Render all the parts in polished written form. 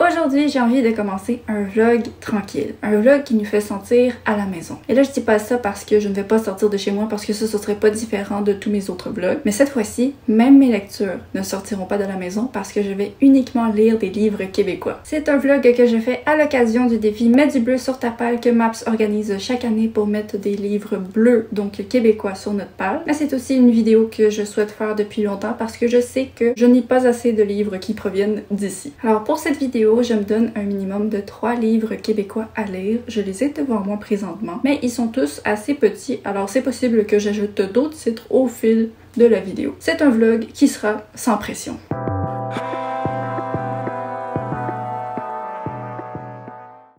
Aujourd'hui, j'ai envie de commencer un vlog tranquille. Un vlog qui nous fait sentir à la maison. Et là, je dis pas ça parce que je ne vais pas sortir de chez moi parce que ça, ce serait pas différent de tous mes autres vlogs. Mais cette fois-ci, même mes lectures ne sortiront pas de la maison parce que je vais uniquement lire des livres québécois. C'est un vlog que je fais à l'occasion du défi Mets du bleu sur ta palle que Maps organise chaque année pour mettre des livres bleus, donc québécois, sur notre palle. Mais c'est aussi une vidéo que je souhaite faire depuis longtemps parce que je sais que je n'ai pas assez de livres qui proviennent d'ici. Alors pour cette vidéo, je me donne un minimum de 3 livres québécois à lire. Je les ai devant moi présentement, mais ils sont tous assez petits, alors c'est possible que j'ajoute d'autres titres au fil de la vidéo. C'est un vlog qui sera sans pression.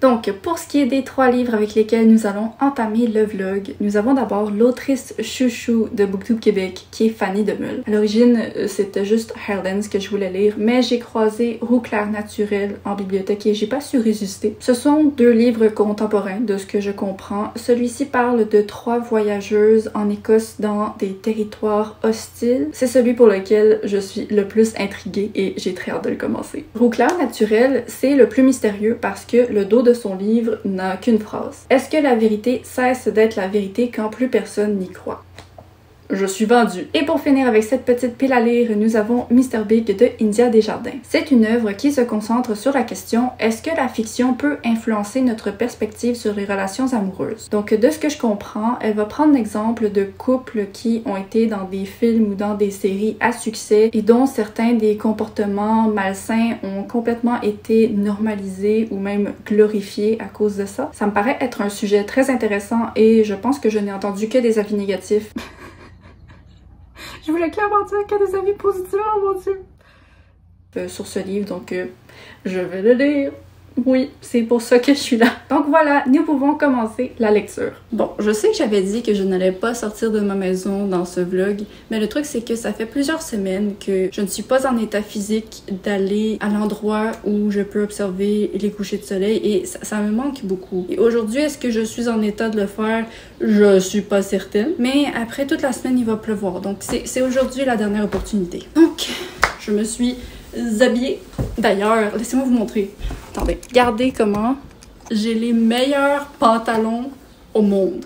Donc, pour ce qui est des 3 livres avec lesquels nous allons entamer le vlog, nous avons d'abord l'autrice chouchou de BookTube Québec, qui est Fanny Demule. À l'origine, c'était juste Heartlands que je voulais lire, mais j'ai croisé Roux clair naturel en bibliothèque et j'ai pas su résister. Ce sont 2 livres contemporains, de ce que je comprends. Celui-ci parle de 3 voyageuses en Écosse dans des territoires hostiles. C'est celui pour lequel je suis le plus intriguée et j'ai très hâte de le commencer. Roux clair naturel, c'est le plus mystérieux parce que le dos de son livre n'a qu'une phrase. Est-ce que la vérité cesse d'être la vérité quand plus personne n'y croit? Je suis vendue. Et pour finir avec cette petite pile à lire, nous avons Mr. Big de India Desjardins. C'est une œuvre qui se concentre sur la question est-ce que la fiction peut influencer notre perspective sur les relations amoureuses? Donc de ce que je comprends, elle va prendre l'exemple de couples qui ont été dans des films ou dans des séries à succès et dont certains des comportements malsains ont complètement été normalisés ou même glorifiés à cause de ça. Ça me paraît être un sujet très intéressant et je pense que je n'ai entendu que des avis négatifs. Je voulais clairement dire qu'il y a des avis positifs, oh mon dieu! Sur ce livre, donc je vais le lire. Oui, c'est pour ça que je suis là. Donc voilà, nous pouvons commencer la lecture. Bon, je sais que j'avais dit que je n'allais pas sortir de ma maison dans ce vlog, mais le truc c'est que ça fait plusieurs semaines que je ne suis pas en état physique d'aller à l'endroit où je peux observer les couchers de soleil et ça me manque beaucoup. Et aujourd'hui, est-ce que je suis en état de le faire? Je suis pas certaine. Mais après toute la semaine, il va pleuvoir, donc c'est aujourd'hui la dernière opportunité. Donc, je me suis habillée. D'ailleurs, laissez-moi vous montrer. Attendez, regardez comment j'ai les meilleurs pantalons au monde.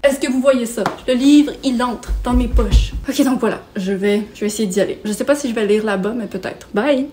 Est-ce que vous voyez ça? Le livre, il entre dans mes poches. Ok, donc voilà, je vais essayer d'y aller. Je sais pas si je vais lire là-bas, mais peut-être. Bye!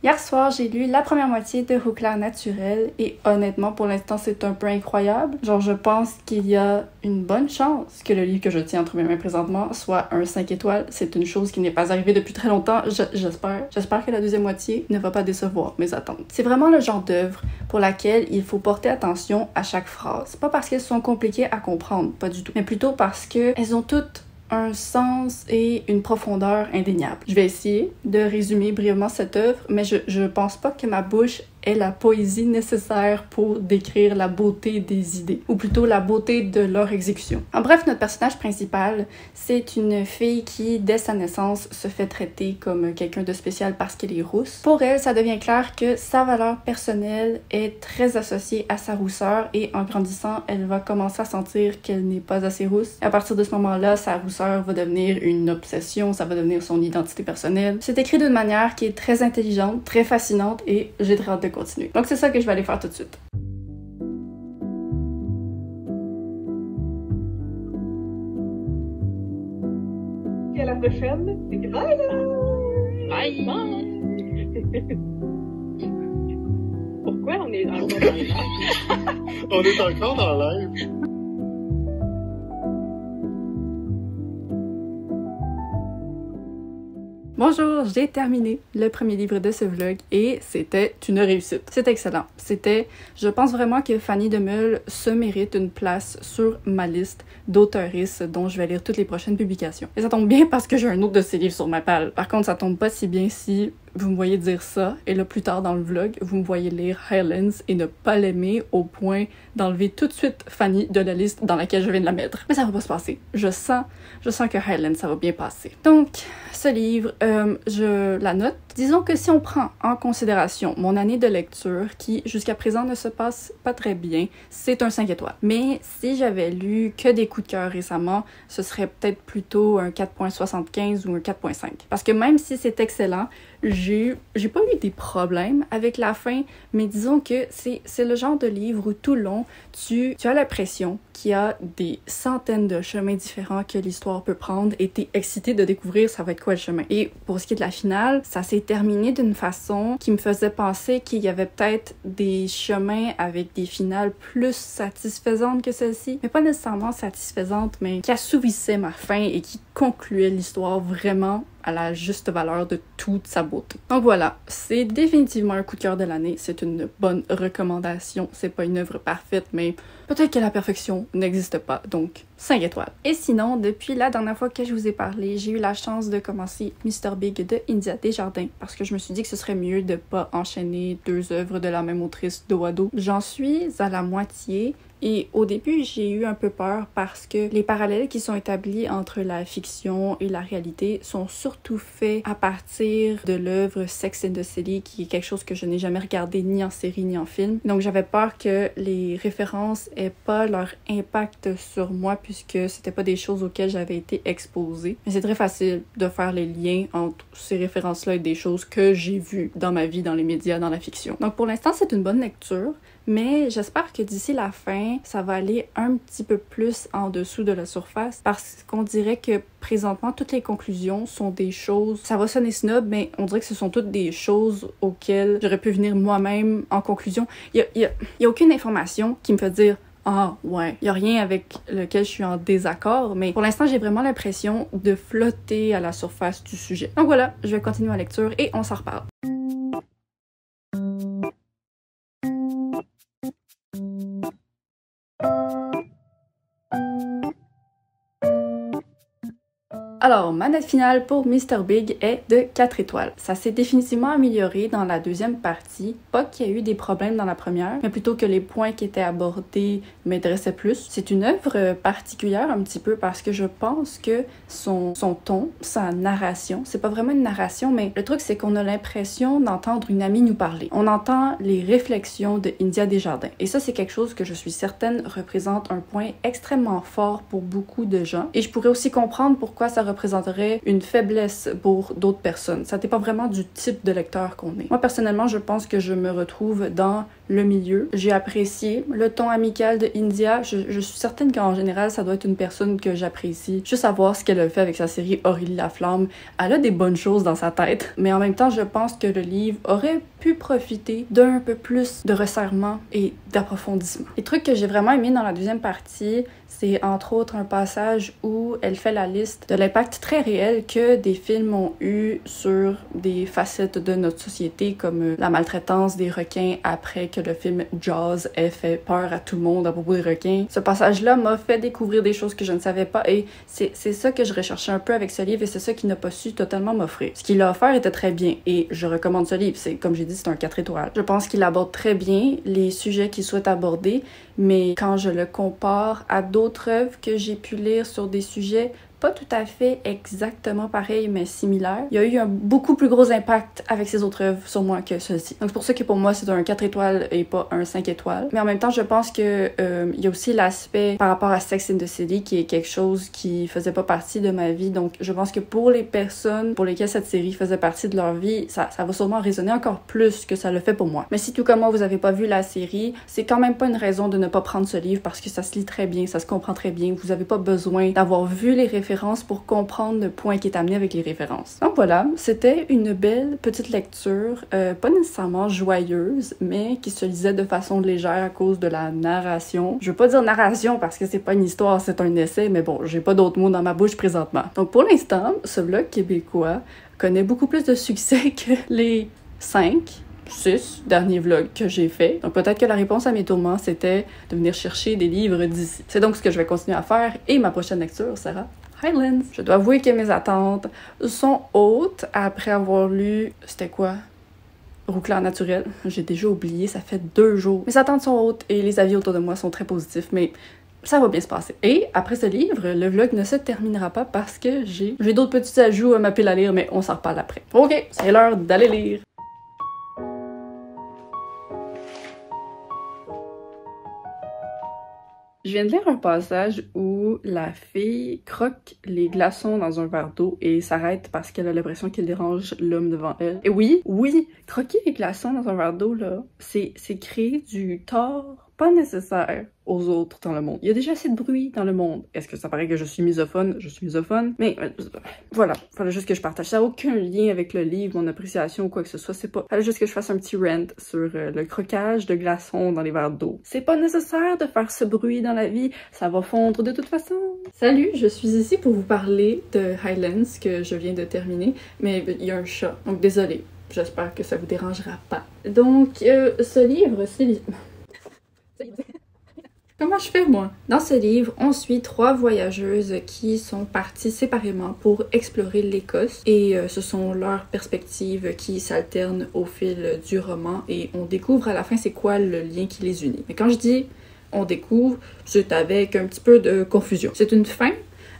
Hier soir, j'ai lu la première moitié de Roux clair naturel et honnêtement, pour l'instant, c'est un peu incroyable. Genre, je pense qu'il y a une bonne chance que le livre que je tiens entre mes mains présentement soit un 5 étoiles. C'est une chose qui n'est pas arrivée depuis très longtemps, j'espère. J'espère que la deuxième moitié ne va pas décevoir mes attentes. C'est vraiment le genre d'œuvre pour laquelle il faut porter attention à chaque phrase. Pas parce qu'elles sont compliquées à comprendre, pas du tout, mais plutôt parce qu'elles ont toutes un sens et une profondeur indéniable. Je vais essayer de résumer brièvement cette œuvre, mais je pense pas que ma bouche ait la poésie nécessaire pour décrire la beauté des idées, ou plutôt la beauté de leur exécution. En bref, notre personnage principal, c'est une fille qui, dès sa naissance, se fait traiter comme quelqu'un de spécial parce qu'elle est rousse. Pour elle, ça devient clair que sa valeur personnelle est très associée à sa rousseur et en grandissant, elle va commencer à sentir qu'elle n'est pas assez rousse. À partir de ce moment-là, sa rousseur va devenir une obsession, ça va devenir son identité personnelle. C'est écrit d'une manière qui est très intelligente, très fascinante et j'ai très hâte de continuer. Donc c'est ça que je vais aller faire tout de suite. À la prochaine. Bye bye. Bye. Pourquoi on est encore dans le live? On est encore dans le live. Bonjour, j'ai terminé le premier livre de ce vlog et c'était une réussite. C'était excellent. Je pense vraiment que Fanny DeMille se mérite une place sur ma liste d'auteuristes dont je vais lire toutes les prochaines publications. Et ça tombe bien parce que j'ai un autre de ses livres sur ma palle. Par contre, ça tombe pas si bien si vous me voyez dire ça, et là, plus tard dans le vlog, vous me voyez lire Highlands et ne pas l'aimer au point d'enlever tout de suite Fanny de la liste dans laquelle je viens de la mettre. Mais ça va pas se passer. Je sens que Highlands, ça va bien passer. Donc, ce livre, je la note. Disons que si on prend en considération mon année de lecture, qui jusqu'à présent ne se passe pas très bien, c'est un 5 étoiles. Mais si j'avais lu que des coups de cœur récemment, ce serait peut-être plutôt un 4.75 ou un 4.5. Parce que même si c'est excellent, j'ai pas eu des problèmes avec la fin, mais disons que c'est le genre de livre où tout le long, tu as l'impression qu'il y a des centaines de chemins différents que l'histoire peut prendre et t'es excité de découvrir ça va être quoi le chemin. Et pour ce qui est de la finale, ça s'est terminé d'une façon qui me faisait penser qu'il y avait peut-être des chemins avec des finales plus satisfaisantes que celle-ci, mais pas nécessairement satisfaisantes, mais qui assouvissaient ma fin et qui concluaient l'histoire vraiment à la juste valeur de toute sa beauté. Donc voilà, c'est définitivement un coup de cœur de l'année, c'est une bonne recommandation, c'est pas une œuvre parfaite, mais peut-être que la perfection n'existe pas, donc 5 étoiles. Et sinon, depuis la dernière fois que je vous ai parlé, j'ai eu la chance de commencer Mr. Big de India Desjardins, parce que je me suis dit que ce serait mieux de pas enchaîner 2 œuvres de la même autrice dos à dos. J'en suis à la moitié, et au début, j'ai eu un peu peur parce que les parallèles qui sont établis entre la fiction et la réalité sont surtout faits à partir de l'œuvre Sex and the City, qui est quelque chose que je n'ai jamais regardé ni en série ni en film. Donc j'avais peur que les références aient pas leur impact sur moi puisque c'était pas des choses auxquelles j'avais été exposée. Mais c'est très facile de faire les liens entre ces références-là et des choses que j'ai vues dans ma vie, dans les médias, dans la fiction. Donc pour l'instant, c'est une bonne lecture. Mais j'espère que d'ici la fin, ça va aller un petit peu plus en dessous de la surface parce qu'on dirait que présentement, toutes les conclusions sont des choses... Ça va sonner snob, mais on dirait que ce sont toutes des choses auxquelles j'aurais pu venir moi-même en conclusion. Il y a aucune information qui me fait dire « Ah, ouais, il y a rien avec lequel je suis en désaccord », mais pour l'instant, j'ai vraiment l'impression de flotter à la surface du sujet. Donc voilà, je vais continuer la lecture et on s'en reparle. Alors, ma note finale pour Mr. Big est de 4 étoiles. Ça s'est définitivement amélioré dans la deuxième partie. Pas qu'il y a eu des problèmes dans la première, mais plutôt que les points qui étaient abordés m'intéressaient plus. C'est une œuvre particulière un petit peu parce que je pense que son ton, sa narration, c'est pas vraiment une narration, mais le truc c'est qu'on a l'impression d'entendre une amie nous parler. On entend les réflexions de India Desjardins. Et ça, c'est quelque chose que je suis certaine représente un point extrêmement fort pour beaucoup de gens. Et je pourrais aussi comprendre pourquoi ça représenterait une faiblesse pour d'autres personnes. Ça dépend vraiment du type de lecteur qu'on est. Moi, personnellement, je pense que je me retrouve dans le milieu. J'ai apprécié le ton amical de India. Je suis certaine qu'en général, ça doit être une personne que j'apprécie. Juste à voir ce qu'elle a fait avec sa série Aurélie Laflamme. Elle a des bonnes choses dans sa tête. Mais en même temps, je pense que le livre aurait pu profiter d'un peu plus de resserrement et d'approfondissement. Les trucs que j'ai vraiment aimé dans la deuxième partie, c'est entre autres un passage où elle fait la liste de l'impact très réel que des films ont eu sur des facettes de notre société, comme la maltraitance des requins après que le film Jaws ait fait peur à tout le monde à propos des requins. Ce passage-là m'a fait découvrir des choses que je ne savais pas et c'est ça que je recherchais un peu avec ce livre et c'est ça qu'il n'a pas su totalement m'offrir. Ce qu'il a offert était très bien et je recommande ce livre. C'est, comme j'ai dit, c'est un 4 étoiles. Je pense qu'il aborde très bien les sujets qu'il souhaite aborder, mais quand je le compare à d'autres œuvres que j'ai pu lire sur des sujets pas tout à fait exactement pareil, mais similaire. Il y a eu un beaucoup plus gros impact avec ces autres œuvres sur moi que celle-ci. Donc c'est pour ça que pour moi, c'est un 4 étoiles et pas un 5 étoiles. Mais en même temps, je pense que il y a aussi l'aspect par rapport à Sex and the City qui est quelque chose qui faisait pas partie de ma vie. Donc je pense que pour les personnes pour lesquelles cette série faisait partie de leur vie, ça va sûrement résonner encore plus que ça le fait pour moi. Mais si tout comme moi, vous avez pas vu la série, c'est quand même pas une raison de ne pas prendre ce livre parce que ça se lit très bien, ça se comprend très bien. Vous avez pas besoin d'avoir vu les références références pour comprendre le point qui est amené avec les références. Donc voilà, c'était une belle petite lecture, pas nécessairement joyeuse, mais qui se lisait de façon légère à cause de la narration. Je veux pas dire narration parce que c'est pas une histoire, c'est un essai, mais bon, j'ai pas d'autres mots dans ma bouche présentement. Donc pour l'instant, ce vlog québécois connaît beaucoup plus de succès que les 6 derniers vlogs que j'ai fait. Donc peut-être que la réponse à mes tourments, c'était de venir chercher des livres d'ici. C'est donc ce que je vais continuer à faire et ma prochaine lecture sera Highlands. Je dois avouer que mes attentes sont hautes après avoir lu... C'était quoi? Rouclair naturel. J'ai déjà oublié, ça fait 2 jours. Mes attentes sont hautes et les avis autour de moi sont très positifs, mais ça va bien se passer. Et après ce livre, le vlog ne se terminera pas parce que j'ai d'autres petits ajouts à ma pile à lire, mais on s'en reparle après. Ok, c'est l'heure d'aller lire. Je viens de lire un passage où la fille croque les glaçons dans un verre d'eau et s'arrête parce qu'elle a l'impression qu'il dérange l'homme devant elle. Et oui, croquer les glaçons dans un verre d'eau, là, c'est créer du tort pas nécessaire aux autres dans le monde. Il y a déjà assez de bruit dans le monde. Est-ce que ça paraît que je suis misophone? Je suis misophone. Mais voilà, fallait juste que je partage. Ça n'a aucun lien avec le livre, mon appréciation ou quoi que ce soit. C'est pas... Fallait juste que je fasse un petit rant sur le croquage de glaçons dans les verres d'eau. C'est pas nécessaire de faire ce bruit dans la vie. Ça va fondre de toute façon. Salut, je suis ici pour vous parler de Highlands que je viens de terminer. Mais il y a un chat, donc désolée. J'espère que ça vous dérangera pas. Donc, ce livre, c'est... Comment je fais, moi? Dans ce livre, on suit 3 voyageuses qui sont parties séparément pour explorer l'Écosse et ce sont leurs perspectives qui s'alternent au fil du roman et on découvre à la fin c'est quoi le lien qui les unit. Mais quand je dis on découvre, c'est avec un petit peu de confusion. C'est une fin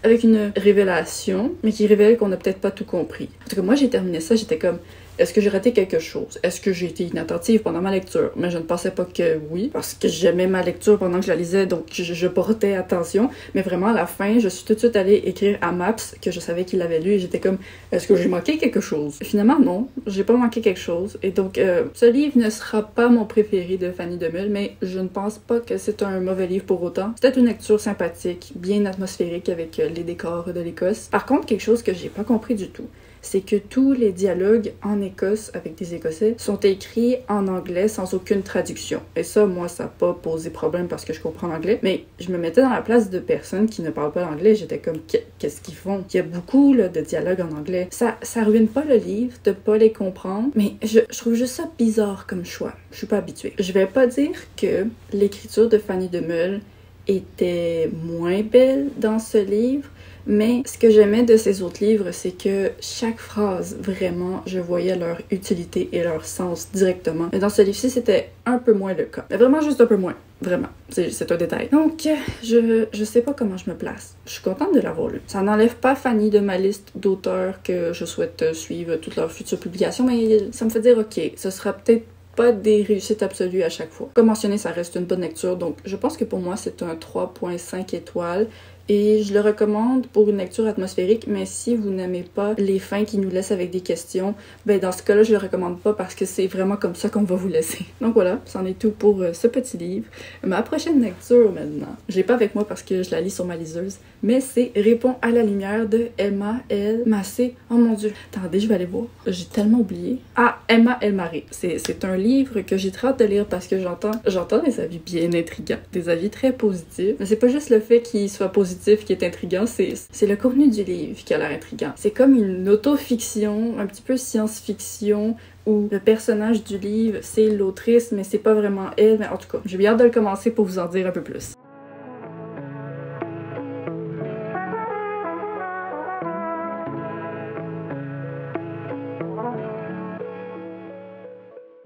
avec une révélation, mais qui révèle qu'on n'a peut-être pas tout compris. En tout cas, moi j'ai terminé ça, j'étais comme... Est-ce que j'ai raté quelque chose? Est-ce que j'ai été inattentive pendant ma lecture? Mais je ne pensais pas que oui, parce que j'aimais ma lecture pendant que je la lisais, donc je portais attention. Mais vraiment, à la fin, je suis tout de suite allée écrire à Maps, que je savais qu'il l'avait lu, et j'étais comme, est-ce que j'ai manqué quelque chose? Finalement, non, j'ai pas manqué quelque chose. Et donc, ce livre ne sera pas mon préféré de Fanny Demeule, mais je ne pense pas que c'est un mauvais livre pour autant. C'était une lecture sympathique, bien atmosphérique avec les décors de l'Écosse. Par contre, quelque chose que j'ai pas compris du tout, c'est que tous les dialogues en Écosse avec des Écossais sont écrits en anglais sans aucune traduction. Et ça, moi, ça n'a pas posé problème parce que je comprends l'anglais, mais je me mettais dans la place de personnes qui ne parlent pas l'anglais. J'étais comme, qu'est-ce qu'ils font? Il y a beaucoup là, de dialogues en anglais. Ça ruine pas le livre de pas les comprendre, mais je trouve juste ça bizarre comme choix. Je suis pas habituée. Je vais pas dire que l'écriture de Fanny Demeule était moins belle dans ce livre, mais ce que j'aimais de ces autres livres, c'est que chaque phrase, vraiment, je voyais leur utilité et leur sens directement. Mais dans ce livre-ci, c'était un peu moins le cas. Mais vraiment juste un peu moins. Vraiment. C'est un détail. Donc, je sais pas comment je me place. Je suis contente de l'avoir lu. Ça n'enlève pas Fanny de ma liste d'auteurs que je souhaite suivre toutes leurs futures publications, mais ça me fait dire, ok, ce sera peut-être pas des réussites absolues à chaque fois. Comme mentionné, ça reste une bonne lecture, donc je pense que pour moi, c'est un 3.5 étoiles. Et je le recommande pour une lecture atmosphérique, mais si vous n'aimez pas les fins qui nous laissent avec des questions, ben dans ce cas-là, je le recommande pas parce que c'est vraiment comme ça qu'on va vous laisser. Donc voilà, c'en est tout pour ce petit livre. Ma prochaine lecture maintenant, je l'ai pas avec moi parce que je la lis sur ma liseuse, mais c'est Réponds à la lumière de Emma L. Massé. Oh mon dieu, attendez, je vais aller voir. J'ai tellement oublié. Ah, Emma L. Maré. C'est un livre que j'ai très hâte de lire parce que j'entends des avis bien intrigants, des avis très positifs. Mais c'est pas juste le fait qu'il soit positif qui est intriguant, c'est le contenu du livre qui a l'air intriguant. C'est comme une auto-fiction, un petit peu science-fiction, où le personnage du livre, c'est l'autrice, mais c'est pas vraiment elle. Mais en tout cas, j'ai bien hâte de le commencer pour vous en dire un peu plus.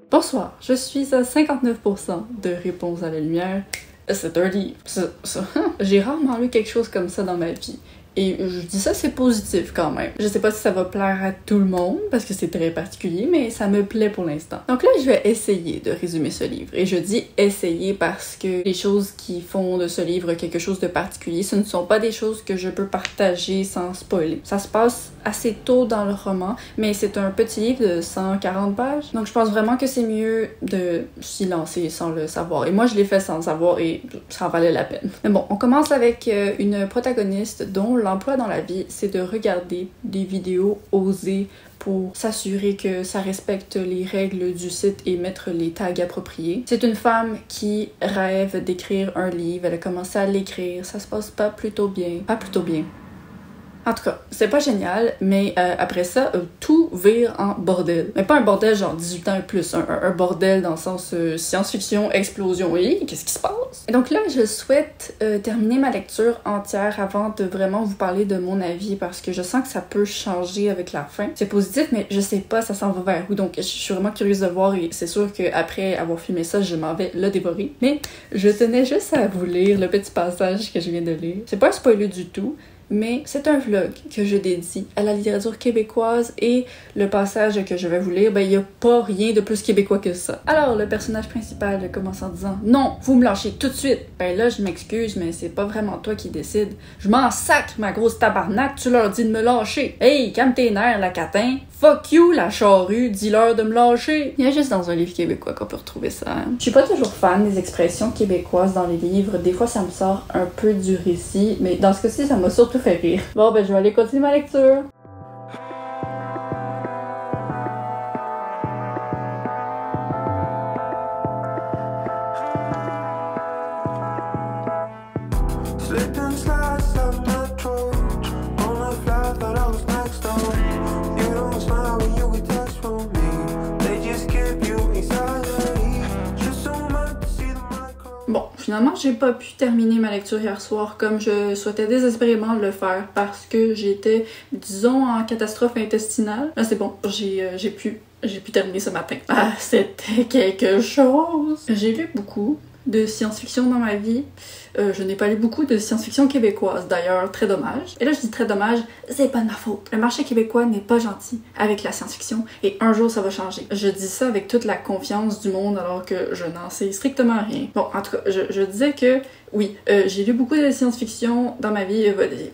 Bonsoir, je suis à 59% de réponse à la lumière. C'est un livre. J'ai rarement lu quelque chose comme ça dans ma vie. Et je dis ça, c'est positif quand même. Je sais pas si ça va plaire à tout le monde, parce que c'est très particulier, mais ça me plaît pour l'instant. Donc là, je vais essayer de résumer ce livre. Et je dis essayer parce que les choses qui font de ce livre quelque chose de particulier, ce ne sont pas des choses que je peux partager sans spoiler. Ça se passe assez tôt dans le roman, mais c'est un petit livre de 140 pages. Donc je pense vraiment que c'est mieux de s'y lancer sans le savoir. Et moi, je l'ai fait sans le savoir et ça en valait la peine. Mais bon, on commence avec une protagoniste dont l'emploi dans la vie, c'est de regarder des vidéos osées pour s'assurer que ça respecte les règles du site et mettre les tags appropriés. C'est une femme qui rêve d'écrire un livre, elle a commencé à l'écrire, ça se passe pas plutôt bien. Pas plutôt bien. En tout cas, c'est pas génial, mais après ça, tout vire en bordel. Mais pas un bordel genre 18 ans et plus, un bordel dans le sens science-fiction, explosion. Oui, qu'est-ce qui se passe? Et donc là, je souhaite terminer ma lecture entière avant de vraiment vous parler de mon avis parce que je sens que ça peut changer avec la fin. C'est positif, mais je sais pas, ça s'en va vers où. Donc je suis vraiment curieuse de voir et c'est sûr qu'après avoir filmé ça, je m'en vais le dévorer. Mais je tenais juste à vous lire le petit passage que je viens de lire. C'est pas un spoiler du tout. Mais c'est un vlog que je dédie à la littérature québécoise et le passage que je vais vous lire, ben il y a pas rien de plus québécois que ça. Alors, le personnage principal commence en disant « Non, vous me lâchez tout de suite! » Ben là, je m'excuse, mais c'est pas vraiment toi qui décide. Je m'en sacre, ma grosse tabarnak, tu leur dis de me lâcher! Hey, calme tes nerfs, la catin! Fuck you, la charrue, dis-leur de me lâcher! Il y a juste dans un livre québécois qu'on peut retrouver ça. Hein? Je suis pas toujours fan des expressions québécoises dans les livres. Des fois, ça me sort un peu du récit, mais dans ce cas-ci, ça m'a surtout fait rire. Bon, ben, je vais aller continuer ma lecture. Bon, finalement, j'ai pas pu terminer ma lecture hier soir comme je souhaitais désespérément le faire parce que j'étais, disons, en catastrophe intestinale. Là, c'est bon, j'ai pu terminer ce matin. Ah, c'était quelque chose! J'ai lu beaucoup de science-fiction dans ma vie. Je n'ai pas lu beaucoup de science-fiction québécoise, d'ailleurs, très dommage. Et là, je dis très dommage, c'est pas de ma faute. Le marché québécois n'est pas gentil avec la science-fiction et un jour, ça va changer. Je dis ça avec toute la confiance du monde alors que je n'en sais strictement rien. Bon, en tout cas, je disais que oui, j'ai lu beaucoup de science-fiction dans ma vie.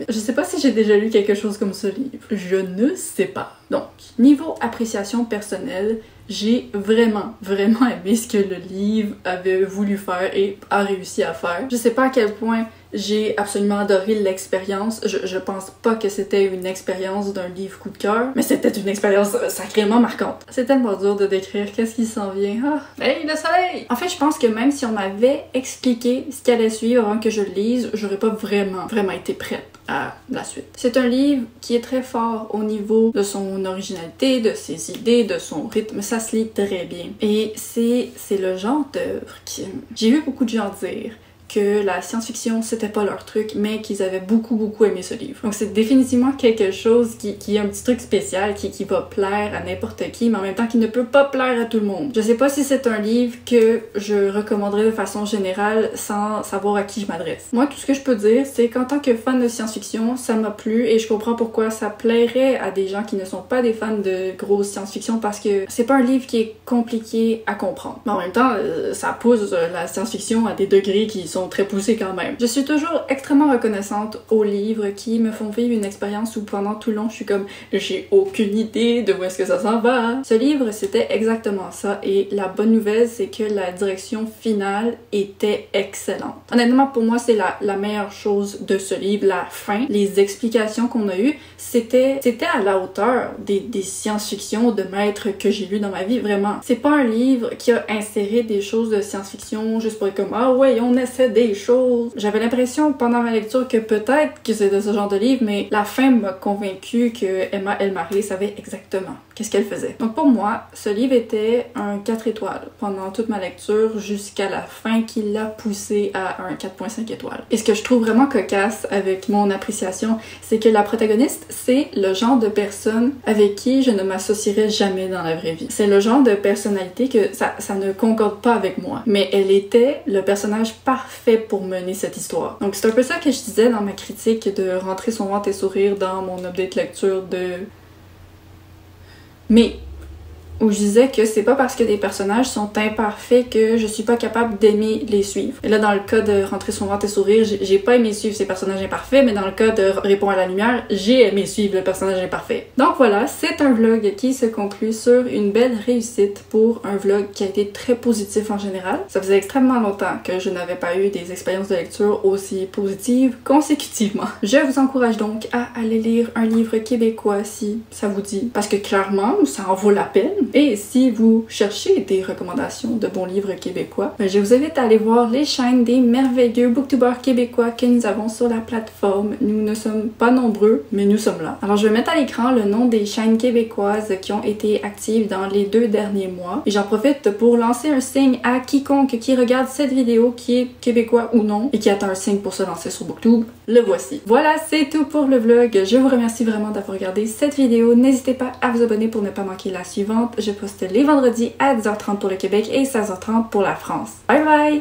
Je sais pas si j'ai déjà lu quelque chose comme ce livre. Je ne sais pas. Donc, niveau appréciation personnelle, j'ai vraiment aimé ce que le livre avait voulu faire et a réussi à faire. Je sais pas à quel point j'ai absolument adoré l'expérience. Je pense pas que c'était une expérience d'un livre coup de cœur, mais c'était une expérience sacrément marquante. C'est tellement dur de décrire qu'est-ce qui s'en vient. Ah, hey, le soleil! En fait, je pense que même si on m'avait expliqué ce qui allait suivre avant que je le lise, j'aurais pas vraiment été prête à la suite. C'est un livre qui est très fort au niveau de son originalité, de ses idées, de son rythme. Ça se lit très bien. Et c'est le genre d'œuvre qui... J'ai vu beaucoup de gens dire que la science-fiction, c'était pas leur truc, mais qu'ils avaient beaucoup aimé ce livre. Donc c'est définitivement quelque chose qui est un petit truc spécial, qui va plaire à n'importe qui, mais en même temps qui ne peut pas plaire à tout le monde. Je sais pas si c'est un livre que je recommanderais de façon générale sans savoir à qui je m'adresse. Moi, tout ce que je peux dire, c'est qu'en tant que fan de science-fiction, ça m'a plu et je comprends pourquoi ça plairait à des gens qui ne sont pas des fans de grosse science-fiction parce que c'est pas un livre qui est compliqué à comprendre. Mais en même temps, ça pousse la science-fiction à des degrés qui sont très poussés quand même. Je suis toujours extrêmement reconnaissante aux livres qui me font vivre une expérience où pendant tout le long je suis comme j'ai aucune idée de où est-ce que ça s'en va. Ce livre c'était exactement ça et la bonne nouvelle c'est que la direction finale était excellente. Honnêtement pour moi c'est la meilleure chose de ce livre, la fin, les explications qu'on a eues, c'était à la hauteur des science-fiction de maîtres que j'ai lu dans ma vie, vraiment. C'est pas un livre qui a inséré des choses de science-fiction juste pour être comme ah ouais on essaie des choses. J'avais l'impression pendant ma lecture que peut-être que c'était ce genre de livre, mais la fin m'a convaincue que Emma Elmarie savait exactement qu'est-ce qu'elle faisait. Donc pour moi, ce livre était un 4 étoiles pendant toute ma lecture jusqu'à la fin qui l'a poussé à un 4.5 étoiles. Et ce que je trouve vraiment cocasse avec mon appréciation, c'est que la protagoniste, c'est le genre de personne avec qui je ne m'associerais jamais dans la vraie vie. C'est le genre de personnalité que ça ne concorde pas avec moi. Mais elle était le personnage parfait pour mener cette histoire. Donc c'est un peu ça que je disais dans ma critique de Rentrer son ventre et sourire dans mon update lecture de... Mais où je disais que c'est pas parce que des personnages sont imparfaits que je suis pas capable d'aimer les suivre. Et là, dans le cas de Rentrer son ventre et sourire, j'ai pas aimé suivre ces personnages imparfaits, mais dans le cas de Répondre à la lumière, j'ai aimé suivre le personnage imparfait. Donc voilà, c'est un vlog qui se conclut sur une belle réussite pour un vlog qui a été très positif en général. Ça faisait extrêmement longtemps que je n'avais pas eu des expériences de lecture aussi positives consécutivement. Je vous encourage donc à aller lire un livre québécois si ça vous dit, parce que clairement, ça en vaut la peine. Et si vous cherchez des recommandations de bons livres québécois, je vous invite à aller voir les chaînes des merveilleux booktubers québécois que nous avons sur la plateforme. Nous ne sommes pas nombreux, mais nous sommes là. Alors je vais mettre à l'écran le nom des chaînes québécoises qui ont été actives dans les 2 derniers mois. Et j'en profite pour lancer un signe à quiconque qui regarde cette vidéo, qui est québécois ou non, et qui attend un signe pour se lancer sur Booktube. Le voici. Voilà, c'est tout pour le vlog. Je vous remercie vraiment d'avoir regardé cette vidéo. N'hésitez pas à vous abonner pour ne pas manquer la suivante. Je poste les vendredis à 10h30 pour le Québec et 16h30 pour la France. Bye bye!